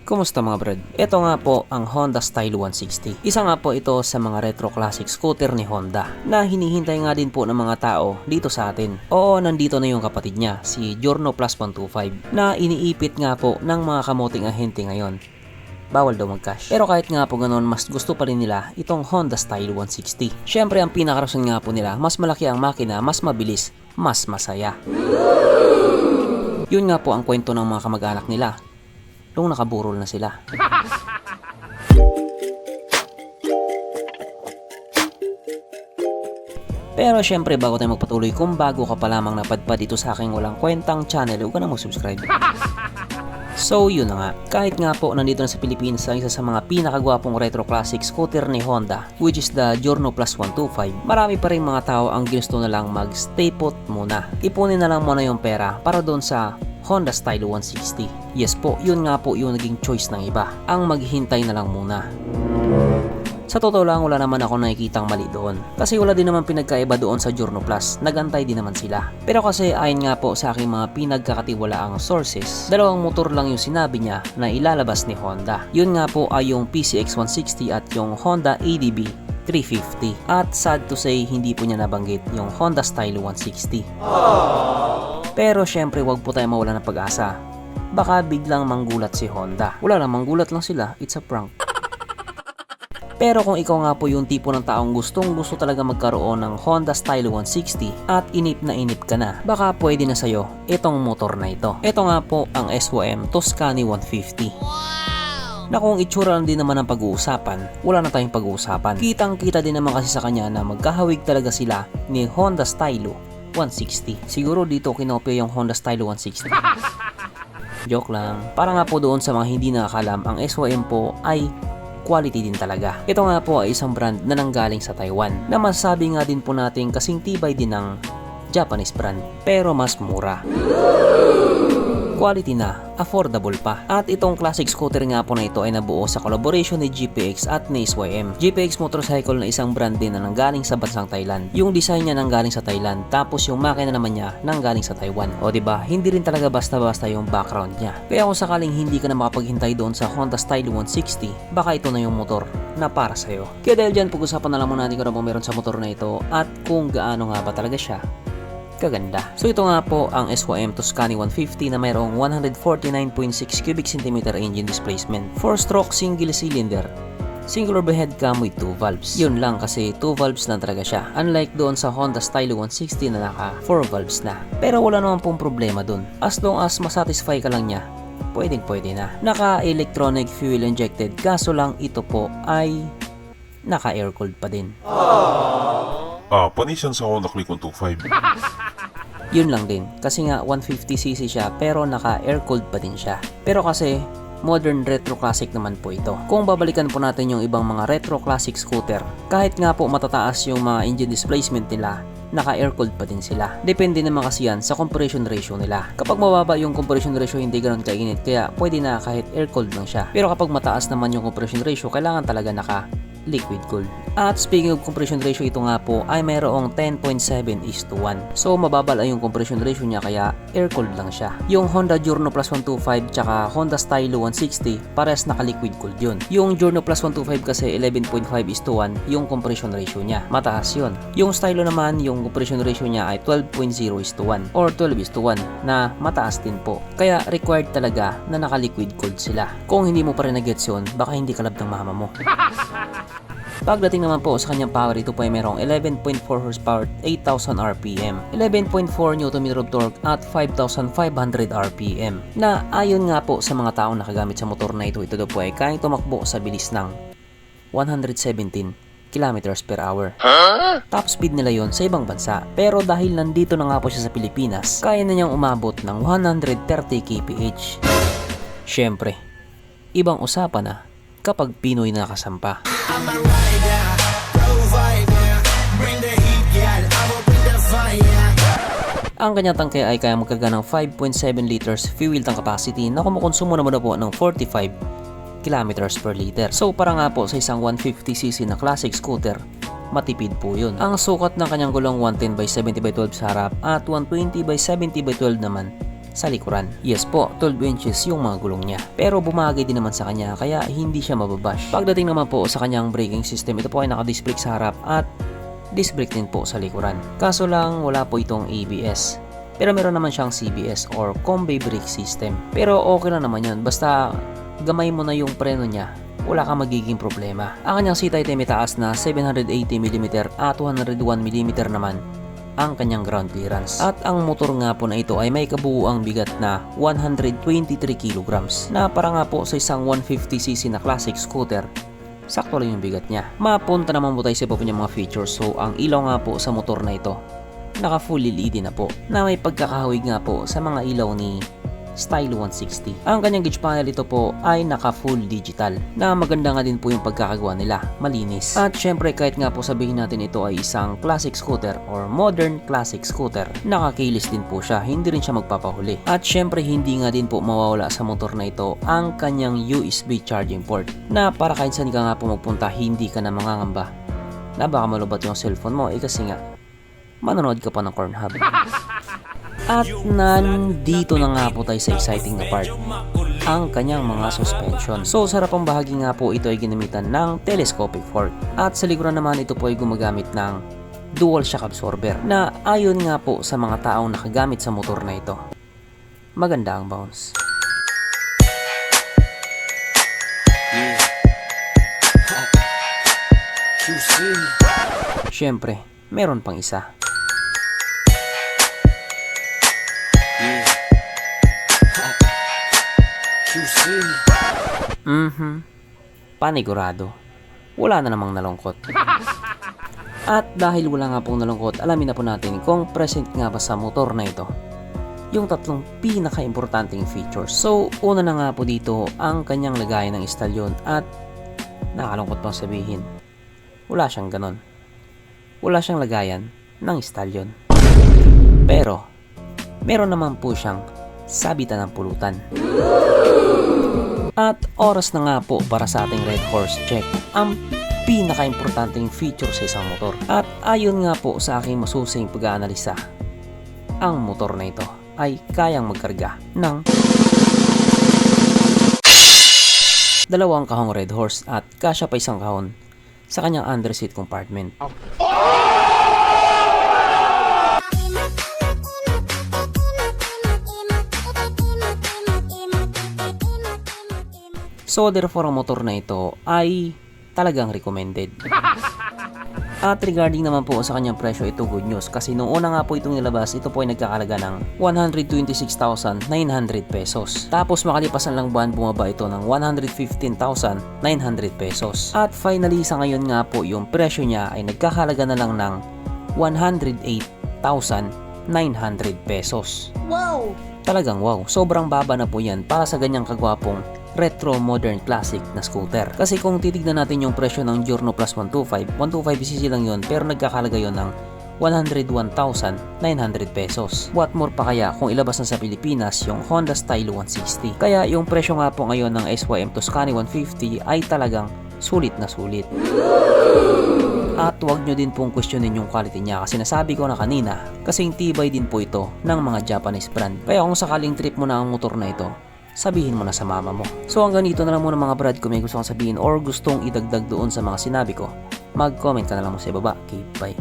Kumusta mga brad? Ito nga po ang Honda Style 160. Isa nga po ito sa mga retro classic scooter ni Honda na hinihintay nga din po ng mga tao dito sa atin. Oo, nandito na yung kapatid niya, si Giorno Plus 125 na iniipit nga po ng mga kamoting ahente ngayon. Bawal daw mag-cash. Pero kahit nga po ganun, mas gusto pa rin nila itong Honda Style 160. Syempre ang pinakarason nga po nila, mas malaki ang makina, mas mabilis, mas masaya. Yun nga po ang kwento ng mga kamag-anak nila nung nakaburol na sila. Pero syempre bago tayo magpatuloy, kung bago ka pa lamang napadpad dito sa aking walang kwentang channel, huwag ka na mag-subscribe. So yun na nga, kahit nga po nandito na sa Pilipinas ang isa sa mga pinakagwapong retro classic scooter ni Honda, which is the Giorno Plus 125, marami pa rin mga tao ang gusto na lang mag-stay put muna. Ipunin na lang muna yung pera para doon sa Honda Style 160. Yes po, yun nga po yung naging choice ng iba, ang maghintay na lang muna. Sa totoo lang, wala naman ako nakikitang mali doon. Kasi wala din naman pinagkaiba doon sa Giorno Plus. Nagantay din naman sila. Pero kasi ayon nga po sa aking mga pinagkakatiwalaang sources, dalawang motor lang yung sinabi niya na ilalabas ni Honda. Yun nga po ay yung PCX 160 at yung Honda ADB 350. At sad to say, hindi po niya nabanggit yung Honda Style 160. Pero syempre wag po tayo mawala ng pag-asa. Baka biglang manggulat si Honda. Wala lang, manggulat lang sila. It's a prank. Pero kung ikaw nga po yung tipo ng taong gusto talaga magkaroon ng Honda Style 160 at inip na inip ka na, baka pwede na sa'yo itong motor na ito. Ito nga po ang SYM Tuscany 150. Na kung itsura lang din naman ang pag-uusapan, wala na tayong pag-uusapan. Kitang-kita din naman kasi sa kanya na magkahawig talaga sila ni Honda Style 160. Siguro dito kinopya yung Honda Style 160. Joke lang. Para nga po doon sa mga hindi nakakalam, ang SYM po ay quality din talaga. Ito nga po ay isang brand na nanggaling sa Taiwan, na masasabi nga din po natin kasing tibay din ng Japanese brand, pero mas mura. Quality na, affordable pa. At itong classic scooter nga po na ito ay nabuo sa collaboration ni GPX at ni SYM. GPX Motorcycle na isang brand din na nanggaling sa bansang Thailand. Yung design niya nanggaling sa Thailand, tapos yung makina naman niya nanggaling sa Taiwan. O diba, hindi rin talaga basta-basta yung background niya. Kaya kung sakaling hindi ka na makapaghintay doon sa Honda Style 160, baka ito na yung motor na para sa'yo. Kaya dahil dyan, pag-usapan na lang muna natin kung ano meron sa motor na ito at kung gaano nga ba talaga siya kaganda. So ito nga po ang SYM Tuscany 150 na mayroong 149.6 cubic centimeter engine displacement, 4-stroke single cylinder, single overhead cam with 2 valves. Yun lang kasi 2 valves na talaga siya. Unlike doon sa Honda Style 160 na naka 4 valves na. Pero wala naman pong problema doon. As long as masatisfy ka lang niya, pwede na. Naka electronic fuel injected, kaso lang ito po ay naka air cooled pa din. Panis yan sa Honda Click 125. Yun lang din, kasi nga 150cc siya pero naka air cooled pa din siya. Pero kasi modern retro classic naman po ito. Kung babalikan po natin yung ibang mga retro classic scooter, kahit nga po matataas yung mga engine displacement nila, naka air cooled pa din sila. Depende naman kasi yan sa compression ratio nila. Kapag mababa yung compression ratio, hindi ganoon kainit, kaya pwede na kahit air cooled lang siya. Pero kapag mataas naman yung compression ratio, kailangan talaga naka liquid cooled. At speaking of compression ratio, ito nga po ay mayroong 10.7:1. So mababal ay yung compression ratio niya, kaya air cooled lang siya. Yung Honda Giorno Plus 125 tsaka Honda Style 160 parehas naka liquid cooled yun. Yung Giorno Plus 125 kasi 11.5:1 yung compression ratio niya. Mataas yun. Yung Style naman, yung compression ratio niya ay 12.0:1 or 12:1 na mataas din po. Kaya required talaga na naka liquid cooled sila. Kung hindi mo pa rin na-gets yun, baka hindi ka love ng mama mo. Pagdating naman po sa kanyang power, ito po ay mayroong 11.4 horsepower, 8,000 RPM, 11.4 Nm of torque at 5,500 RPM. Na ayon nga po sa mga taong nakagamit sa motor na ito daw po ay kayang tumakbo sa bilis ng 117 kilometers per hour. Top speed nila yon sa ibang bansa. Pero dahil nandito na nga po siya sa Pilipinas, kaya na niyang umabot ng 130 kph. Syempre, ibang usapan na kapag Pinoy na nakasampa. Ang kanyang tangke ay kaya magkarga ng 5.7 liters fuel tank capacity na kumukonsumo naman na po ng 45 kilometers per liter. So para nga po sa isang 150cc na classic scooter, matipid po yun. Ang sukat ng kanyang gulong 110/70/12 sa harap at 120/70/12 naman sa likuran. Yes po, 12 inches yung mga gulong niya. Pero bumagay din naman sa kanya kaya hindi siya mababash. Pagdating naman po sa kanyang braking system, ito po ay naka-disc brake sa harap at disc brake din po sa likuran. Kaso lang wala po itong ABS. Pero meron naman siyang CBS or combi brake system. Pero okay lang naman yun, basta gamay mo na yung preno niya, wala kang magiging problema. Ang kanyang seat height ay may taas na 780mm at 101mm naman ang kanyang ground clearance. At ang motor nga po na ito ay may kabuuang bigat na 123 kilograms na para nga po sa isang 150cc na classic scooter, sakto lang yung bigat niya. Mapunta naman po tayo sa iba po niyang mga features. So ang ilaw nga po sa motor na ito, naka full LED na po, na may pagkakahawig nga po sa mga ilaw ni Style 160. Ang kanyang gauge panel ito po ay naka full digital, na maganda nga din po yung pagkakagawa nila, malinis. At syempre kahit nga po sabihin natin ito ay isang classic scooter or modern classic scooter, naka-keyless din po siya, hindi rin siya magpapahuli. At syempre hindi nga din po mawawala sa motor na ito ang kanyang USB charging port, na para kahit saan ka nga po magpunta hindi ka na mangangamba na baka malubat yung cellphone mo, kasi nga manonood ka pa ng Pornhub. At nandito na nga po tayo sa exciting na part, ang kanyang mga suspension. So sa harapang bahagi nga po ito ay ginamitan ng telescopic fork. At sa likuran naman ito po ay gumagamit ng dual shock absorber, na ayon nga po sa mga taong nakagamit sa motor na ito, maganda ang bounce. Syempre, meron pang isa. Panigurado, wala na namang nalungkot. At dahil wala nga pong nalungkot, alamin na po natin kung present nga ba sa motor na ito yung tatlong pinaka-importanting features. So una na nga po dito ang kanyang lagayan ng istalyon, at nakalungkot pang sabihin, wala siyang ganon. Wala siyang lagayan ng istalyon. Pero meron naman po siyang sabitan ng pulutan. At oras na nga po para sa ating Red Horse check, ang pinaka-importanting feature sa isang motor. At ayon nga po sa aking masusing pag-aanalisa, ang motor na ito ay kayang magkarga ng 2 kahong Red Horse at kasya pa 1 kahon sa kanyang underseat compartment. So therefore ang motor na ito ay talagang recommended. At regarding naman po sa kanyang presyo, ito good news, kasi noong una nga po itong nilabas, ito po ay nagkakalaga ng 126,900 pesos. Tapos makalipas ang lang buwan, bumaba ito ng 115,900 pesos. At finally sa ngayon nga po yung presyo niya ay nagkakalaga na lang ng 108,900 pesos. Wow! Talagang wow, sobrang baba na po yan para sa ganyang kagwapong retro modern classic na scooter. Kasi kung titignan natin yung presyo ng Giorno Plus 125cc lang yun, pero nagkakalaga yun ng 101,900 pesos. What more pa kaya kung ilabas na sa Pilipinas yung Honda Style 160. Kaya yung presyo nga po ngayon ng SYM Tuscany 150 ay talagang sulit na sulit. At huwag nyo din pong questionin yung quality niya, kasi nasabi ko na kanina, kasing tibay din po ito ng mga Japanese brand. Kaya kung sakaling trip mo na ang motor na ito, sabihin mo na sa mama mo. So hanggang dito na lang muna mga brad. Kung may gusto kong sabihin or gustong idagdag doon sa mga sinabi ko, mag-comment ka na lang mo sa ibaba. Okay, bye.